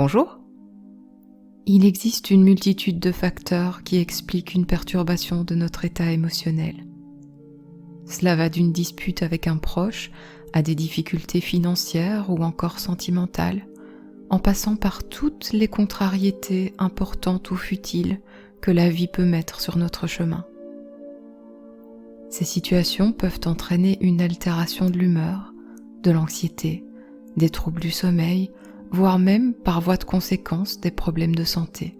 Bonjour. Il existe une multitude de facteurs qui expliquent une perturbation de notre état émotionnel. Cela va d'une dispute avec un proche à des difficultés financières ou encore sentimentales, en passant par toutes les contrariétés importantes ou futiles que la vie peut mettre sur notre chemin. Ces situations peuvent entraîner une altération de l'humeur, de l'anxiété, des troubles du sommeil, voire même par voie de conséquence des problèmes de santé.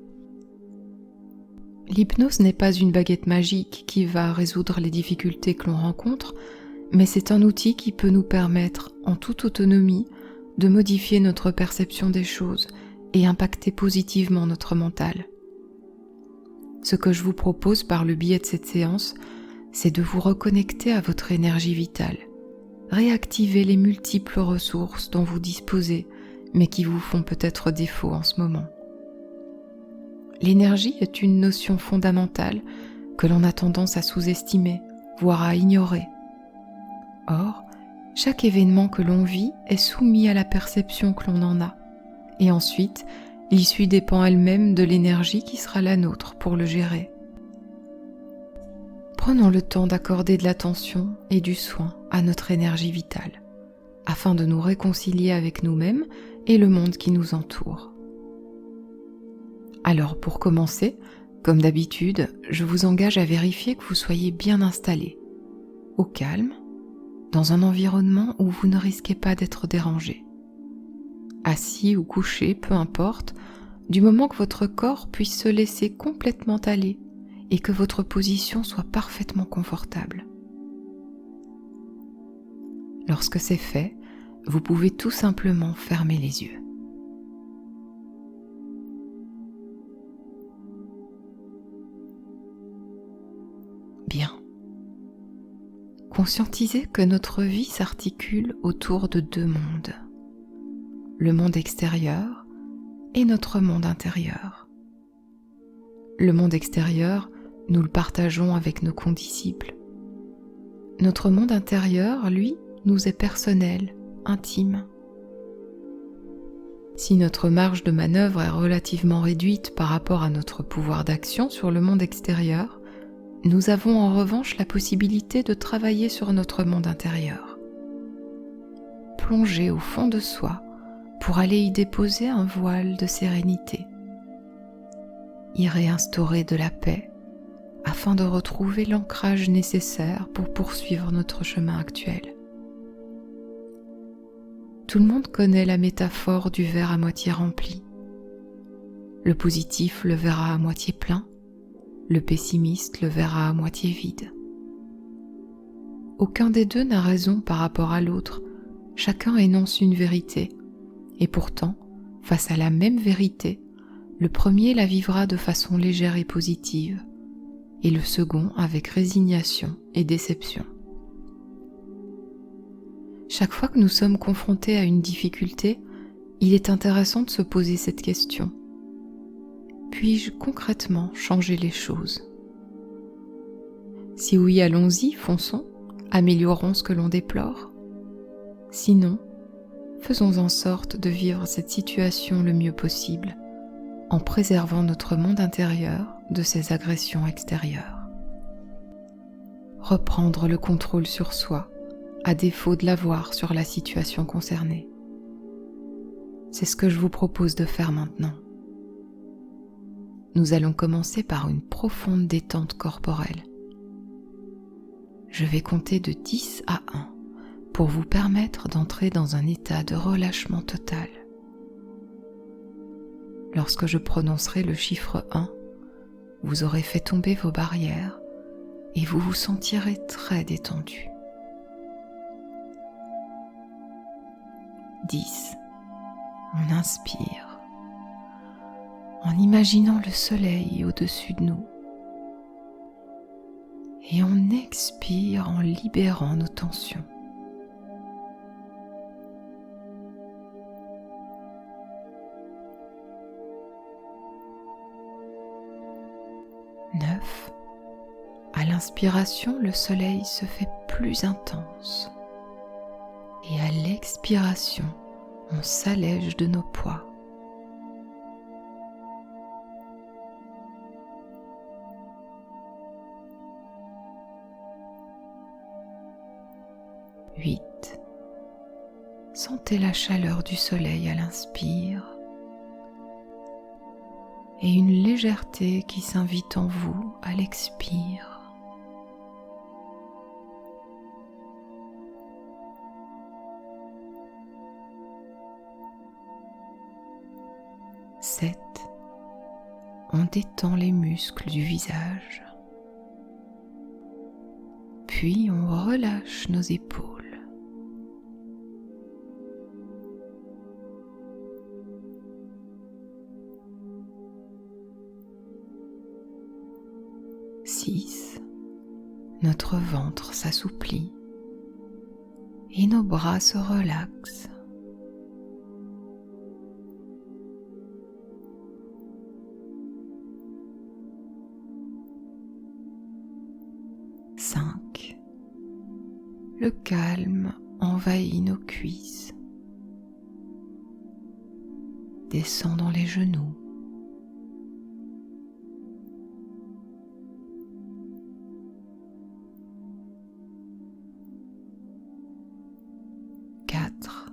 L'hypnose n'est pas une baguette magique qui va résoudre les difficultés que l'on rencontre, mais c'est un outil qui peut nous permettre, en toute autonomie, de modifier notre perception des choses et impacter positivement notre mental. Ce que je vous propose par le biais de cette séance, c'est de vous reconnecter à votre énergie vitale, réactiver les multiples ressources dont vous disposez, mais qui vous font peut-être défaut en ce moment. L'énergie est une notion fondamentale que l'on a tendance à sous-estimer, voire à ignorer. Or, chaque événement que l'on vit est soumis à la perception que l'on en a, et ensuite, l'issue dépend elle-même de l'énergie qui sera la nôtre pour le gérer. Prenons le temps d'accorder de l'attention et du soin à notre énergie vitale, afin de nous réconcilier avec nous-mêmes et le monde qui nous entoure. Alors pour commencer, comme d'habitude, je vous engage à vérifier que vous soyez bien installé, au calme, dans un environnement où vous ne risquez pas d'être dérangé. Assis ou couché, peu importe, du moment que votre corps puisse se laisser complètement aller et que votre position soit parfaitement confortable. Lorsque c'est fait, vous pouvez tout simplement fermer les yeux. Bien. Conscientisez que notre vie s'articule autour de deux mondes. Le monde extérieur et notre monde intérieur. Le monde extérieur, nous le partageons avec nos condisciples. Notre monde intérieur, lui, nous est personnel, intime. Si notre marge de manœuvre est relativement réduite par rapport à notre pouvoir d'action sur le monde extérieur, nous avons en revanche la possibilité de travailler sur notre monde intérieur. Plonger au fond de soi pour aller y déposer un voile de sérénité. Y réinstaurer de la paix afin de retrouver l'ancrage nécessaire pour poursuivre notre chemin actuel. Tout le monde connaît la métaphore du verre à moitié rempli. Le positif le verra à moitié plein, le pessimiste le verra à moitié vide. Aucun des deux n'a raison par rapport à l'autre, chacun énonce une vérité, et pourtant, face à la même vérité, le premier la vivra de façon légère et positive, et le second avec résignation et déception. Chaque fois que nous sommes confrontés à une difficulté, il est intéressant de se poser cette question. Puis-je concrètement changer les choses ? Si oui, allons-y, fonçons, améliorons ce que l'on déplore. Sinon, faisons en sorte de vivre cette situation le mieux possible, en préservant notre monde intérieur de ces agressions extérieures. Reprendre le contrôle sur soi, à défaut de l'avoir sur la situation concernée. C'est ce que je vous propose de faire maintenant. Nous allons commencer par une profonde détente corporelle. Je vais compter de 10 à 1 pour vous permettre d'entrer dans un état de relâchement total. Lorsque je prononcerai le chiffre 1, vous aurez fait tomber vos barrières et vous vous sentirez très détendu. 10. On inspire, en imaginant le soleil au-dessus de nous. Et on expire en libérant nos tensions. 9. À l'inspiration, le soleil se fait plus intense. Et à l'expiration, on s'allège de nos poids. 8. Sentez la chaleur du soleil à l'inspire et une légèreté qui s'invite en vous à l'expire. 7. On détend les muscles du visage, puis on relâche nos épaules. 6. Notre ventre s'assouplit et nos bras se relaxent. 5. Le calme envahit nos cuisses, descend dans les genoux. 4.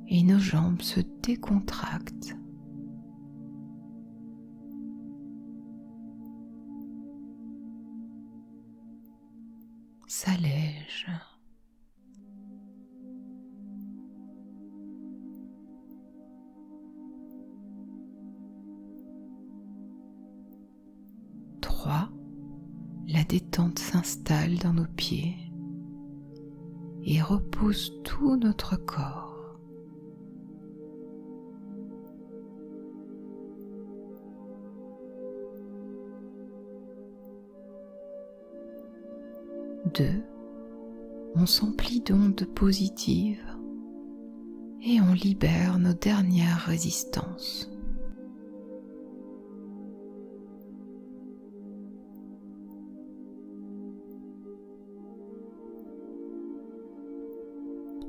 Et nos jambes se décontractent. 'S'allège. 3. La détente s'installe dans nos pieds et repose tout notre corps. 2. On s'emplit d'ondes positives et on libère nos dernières résistances.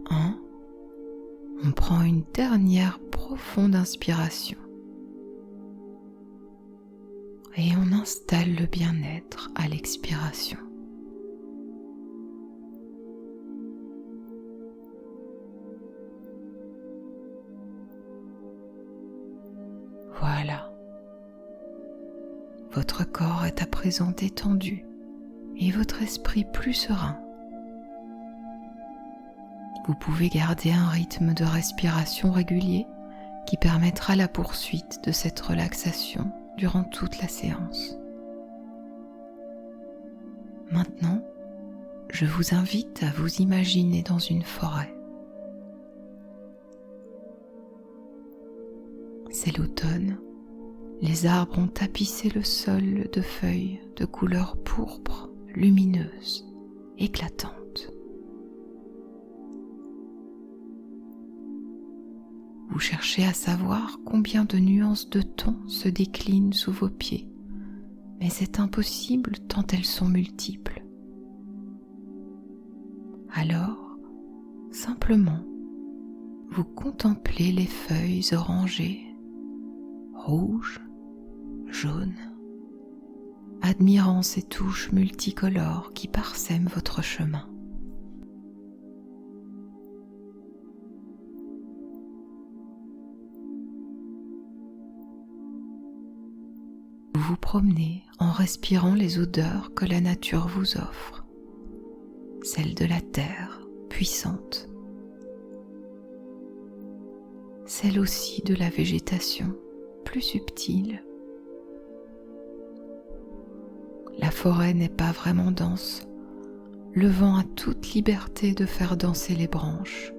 1. On prend une dernière profonde inspiration et on installe le bien-être à l'expiration. Voilà. Votre corps est à présent détendu et votre esprit plus serein. Vous pouvez garder un rythme de respiration régulier qui permettra la poursuite de cette relaxation durant toute la séance. Maintenant, je vous invite à vous imaginer dans une forêt. C'est l'automne. Les arbres ont tapissé le sol de feuilles de couleur pourpre, lumineuse, éclatante. Vous cherchez à savoir combien de nuances de tons se déclinent sous vos pieds, mais c'est impossible tant elles sont multiples. Alors, simplement, vous contemplez les feuilles orangées, rouges, jaunes, admirant ces touches multicolores qui parsèment votre chemin. Vous vous promenez en respirant les odeurs que la nature vous offre, celles de la terre puissante, celles aussi de la végétation plus subtile. La forêt n'est pas vraiment dense, le vent a toute liberté de faire danser les branches,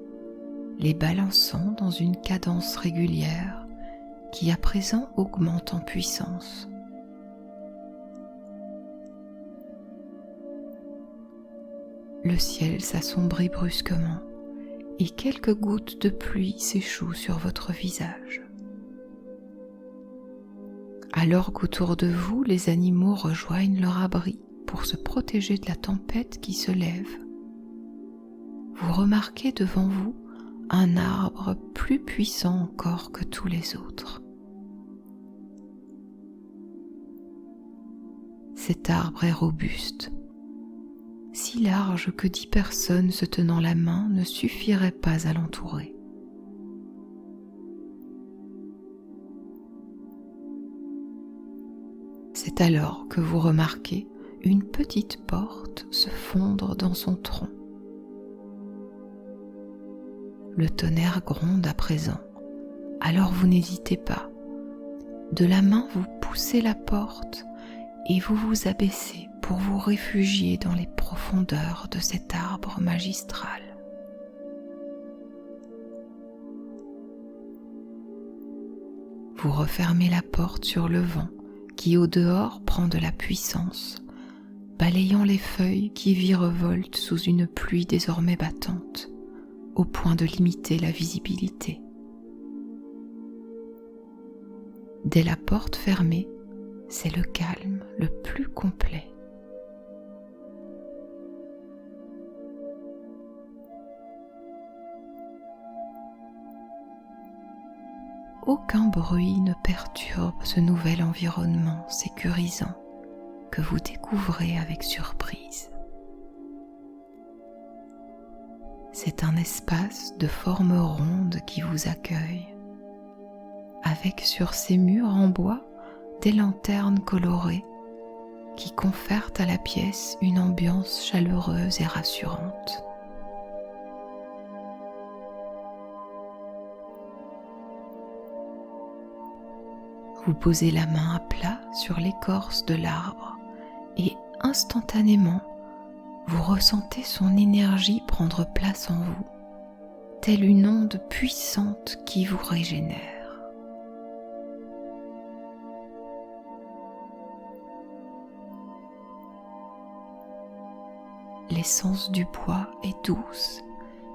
les balançant dans une cadence régulière qui à présent augmente en puissance. Le ciel s'assombrit brusquement et quelques gouttes de pluie s'échouent sur votre visage. Alors qu'autour de vous, les animaux rejoignent leur abri pour se protéger de la tempête qui se lève, vous remarquez devant vous un arbre plus puissant encore que tous les autres. Cet arbre est robuste, si large que 10 personnes se tenant la main ne suffiraient pas à l'entourer. C'est alors que vous remarquez une petite porte se fondre dans son tronc. Le tonnerre gronde à présent, alors vous n'hésitez pas. De la main, vous poussez la porte et vous vous abaissez pour vous réfugier dans les profondeurs de cet arbre magistral. Vous refermez la porte sur le vent qui au dehors prend de la puissance, balayant les feuilles qui virevoltent sous une pluie désormais battante, au point de limiter la visibilité. Dès la porte fermée, c'est le calme le plus complet. Aucun bruit ne perturbe ce nouvel environnement sécurisant que vous découvrez avec surprise. C'est un espace de forme ronde qui vous accueille, avec sur ses murs en bois des lanternes colorées qui confèrent à la pièce une ambiance chaleureuse et rassurante. Vous posez la main à plat sur l'écorce de l'arbre et instantanément, vous ressentez son énergie prendre place en vous, telle une onde puissante qui vous régénère. L'essence du bois est douce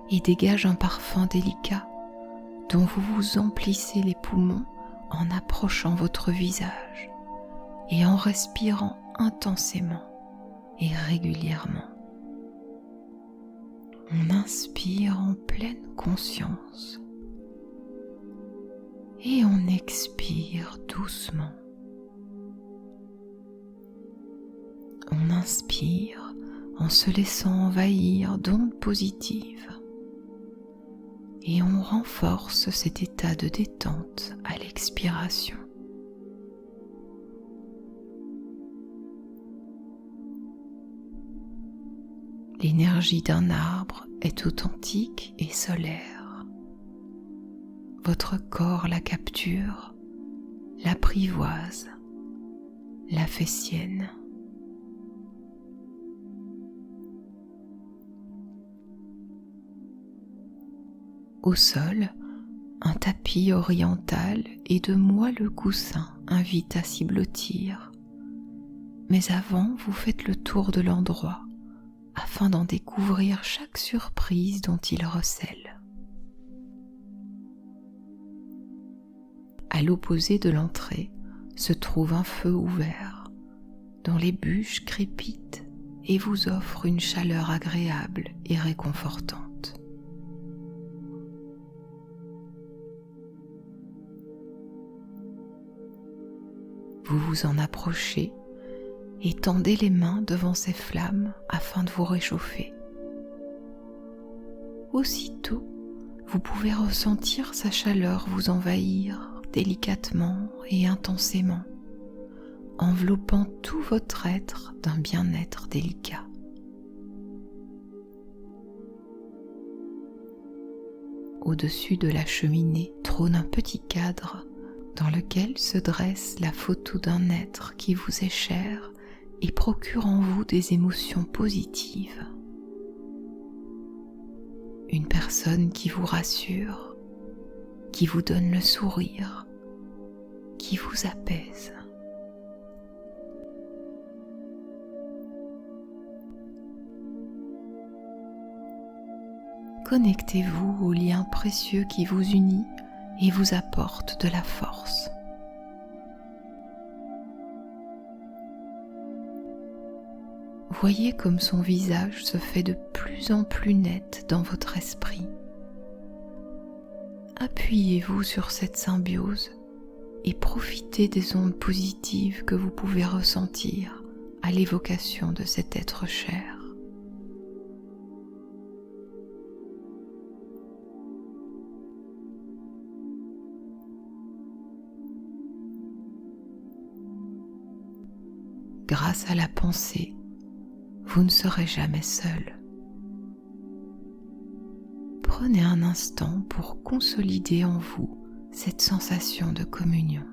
et dégage un parfum délicat dont vous vous emplissez les poumons en approchant votre visage et en respirant intensément et régulièrement. On inspire en pleine conscience et on expire doucement. On inspire en se laissant envahir d'ondes positives et on renforce cet état de détente à l'expiration. L'énergie d'un arbre est authentique et solaire. Votre corps la capture, l'apprivoise, la fait sienne. Au sol, un tapis oriental et de moelleux coussins invitent à s'y blottir. Mais avant, vous faites le tour de l'endroit afin d'en découvrir chaque surprise dont il recèle. À l'opposé de l'entrée se trouve un feu ouvert dont les bûches crépitent et vous offrent une chaleur agréable et réconfortante. Vous vous en approchez et tendez les mains devant ces flammes afin de vous réchauffer. Aussitôt, vous pouvez ressentir sa chaleur vous envahir délicatement et intensément, enveloppant tout votre être d'un bien-être délicat. Au-dessus de la cheminée trône un petit cadre dans lequel se dresse la photo d'un être qui vous est cher et procure en vous des émotions positives. Une personne qui vous rassure, qui vous donne le sourire, qui vous apaise. Connectez-vous au lien précieux qui vous unit et vous apporte de la force. Voyez comme son visage se fait de plus en plus net dans votre esprit. Appuyez-vous sur cette symbiose et profitez des ondes positives que vous pouvez ressentir à l'évocation de cet être cher. grâce à la pensée, vous ne serez jamais seul. Prenez un instant pour consolider en vous cette sensation de communion.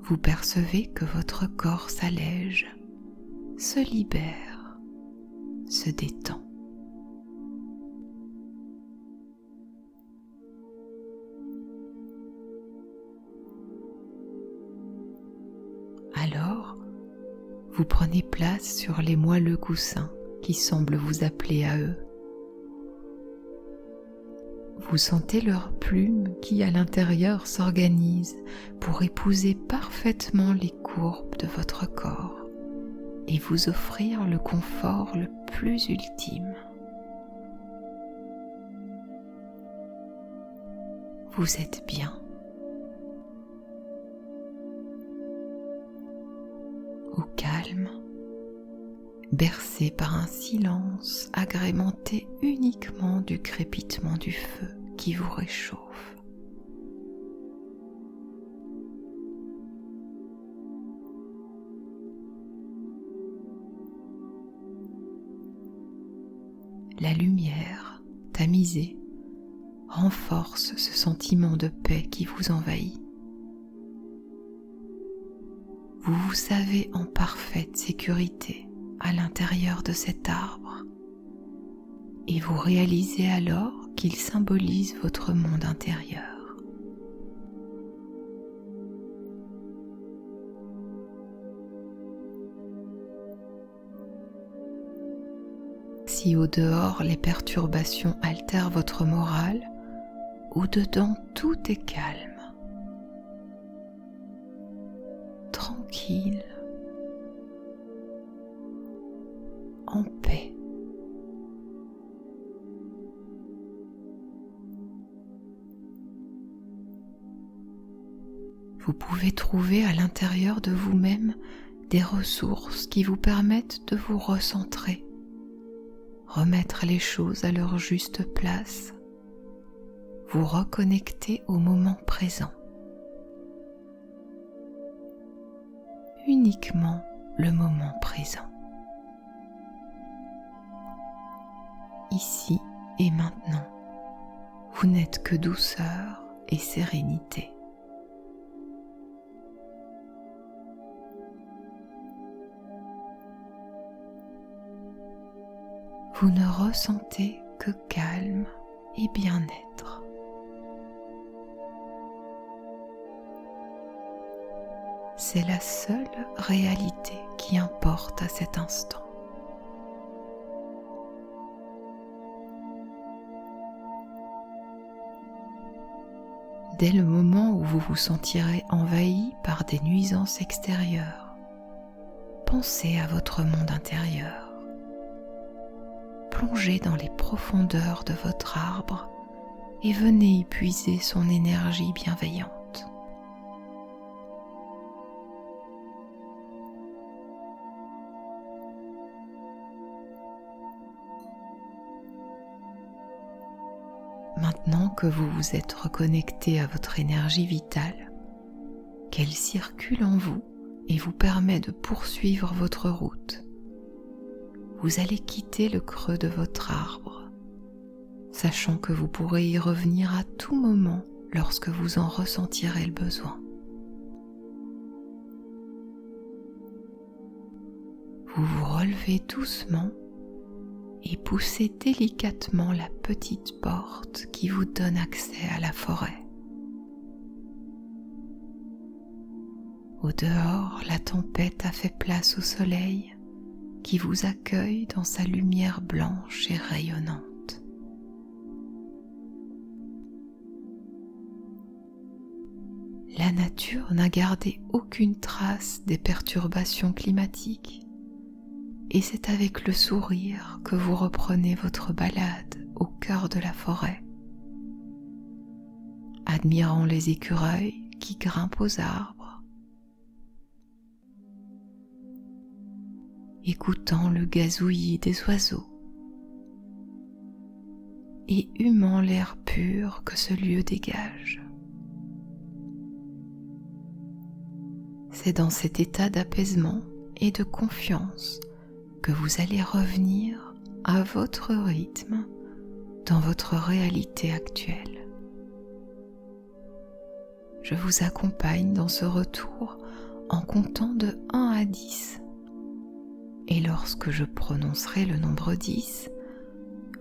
Vous percevez que votre corps s'allège, se libère, se détend. Alors, vous prenez place sur les moelleux coussins qui semblent vous appeler à eux. Vous sentez leurs plumes qui, à l'intérieur, s'organisent pour épouser parfaitement les courbes de votre corps et vous offrir le confort le plus ultime. Vous êtes bien. Au calme, bercé par un silence agrémenté uniquement du crépitement du feu qui vous réchauffe. La lumière, tamisée, renforce ce sentiment de paix qui vous envahit. Vous vous savez en parfaite sécurité à l'intérieur de cet arbre et vous réalisez alors qu'il symbolise votre monde intérieur. Si au dehors les perturbations altèrent votre morale, au dedans tout est calme, tranquille, en paix. Vous pouvez trouver à l'intérieur de vous-même des ressources qui vous permettent de vous recentrer, remettre les choses à leur juste place, vous reconnecter au moment présent. Uniquement le moment présent. Ici et maintenant, vous n'êtes que douceur et sérénité. Vous ne ressentez que calme et bien-être. C'est la seule réalité qui importe à cet instant. Dès le moment où vous vous sentirez envahi par des nuisances extérieures, pensez à votre monde intérieur. Plongez dans les profondeurs de votre arbre et venez y puiser son énergie bienveillante. Maintenant que vous vous êtes reconnecté à votre énergie vitale, qu'elle circule en vous et vous permet de poursuivre votre route, vous allez quitter le creux de votre arbre, sachant que vous pourrez y revenir à tout moment lorsque vous en ressentirez le besoin. Vous vous relevez doucement et poussez délicatement la petite porte qui vous donne accès à la forêt. Au dehors, la tempête a fait place au soleil qui vous accueille dans sa lumière blanche et rayonnante. La nature n'a gardé aucune trace des perturbations climatiques. Et c'est avec le sourire que vous reprenez votre balade au cœur de la forêt, admirant les écureuils qui grimpent aux arbres, écoutant le gazouillis des oiseaux et humant l'air pur que ce lieu dégage. C'est dans cet état d'apaisement et de confiance que vous allez revenir à votre rythme dans votre réalité actuelle. Je vous accompagne dans ce retour en comptant de 1 à 10. Et lorsque je prononcerai le nombre 10,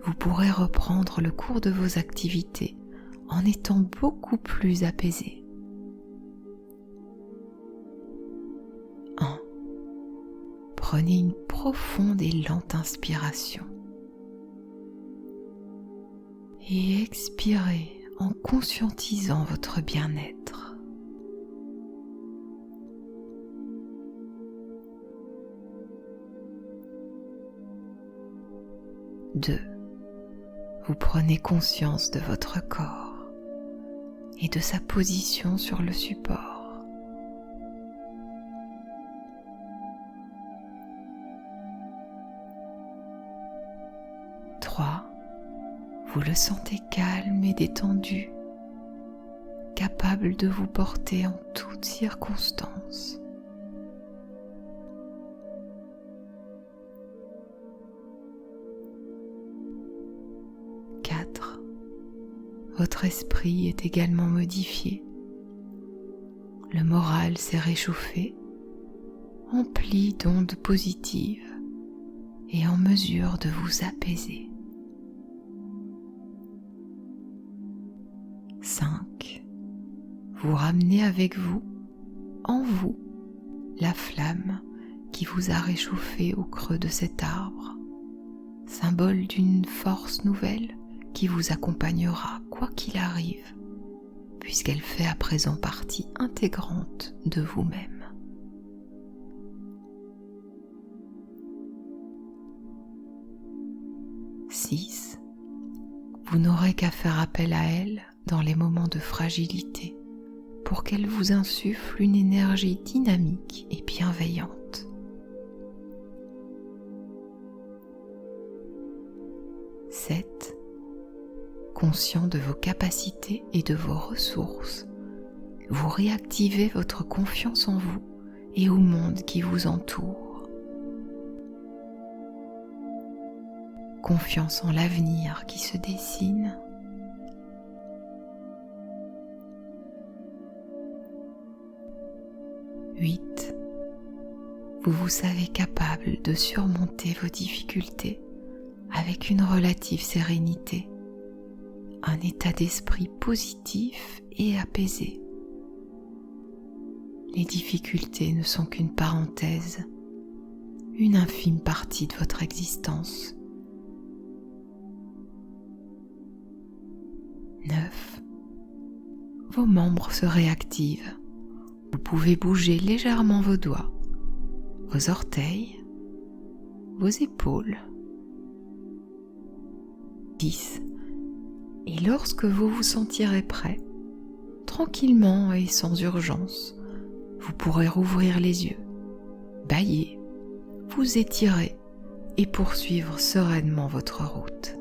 vous pourrez reprendre le cours de vos activités en étant beaucoup plus apaisé. 1. Prenez une profonde et lente inspiration. Et expirez en conscientisant votre bien-être. 2. Vous prenez conscience de votre corps et de sa position sur le support. 3. Vous le sentez calme et détendu, capable de vous porter en toutes circonstances. 4. Votre esprit est également modifié. Le moral s'est réchauffé, empli d'ondes positives et en mesure de vous apaiser. 5. Vous ramenez avec vous, en vous, la flamme qui vous a réchauffé au creux de cet arbre, symbole d'une force nouvelle qui vous accompagnera quoi qu'il arrive, puisqu'elle fait à présent partie intégrante de vous-même. 6. Vous n'aurez qu'à faire appel à elle dans les moments de fragilité pour qu'elle vous insuffle une énergie dynamique et bienveillante. 7. Conscient de vos capacités et de vos ressources, vous réactivez votre confiance en vous et au monde qui vous entoure. Confiance en l'avenir qui se dessine. 8. Vous vous savez capable de surmonter vos difficultés avec une relative sérénité, un état d'esprit positif et apaisé. Les difficultés ne sont qu'une parenthèse, une infime partie de votre existence. 9. Vos membres se réactivent. Vous pouvez bouger légèrement vos doigts, vos orteils, vos épaules. 10. Et lorsque vous vous sentirez prêt, tranquillement et sans urgence, vous pourrez rouvrir les yeux, bâiller, vous étirer et poursuivre sereinement votre route.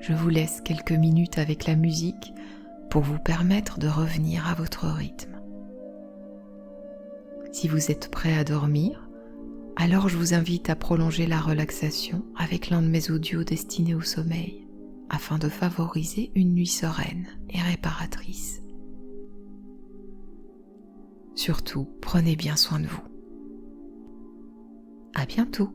Je vous laisse quelques minutes avec la musique pour vous permettre de revenir à votre rythme. Si vous êtes prêt à dormir, alors je vous invite à prolonger la relaxation avec l'un de mes audios destinés au sommeil, afin de favoriser une nuit sereine et réparatrice. Surtout, prenez bien soin de vous. À bientôt.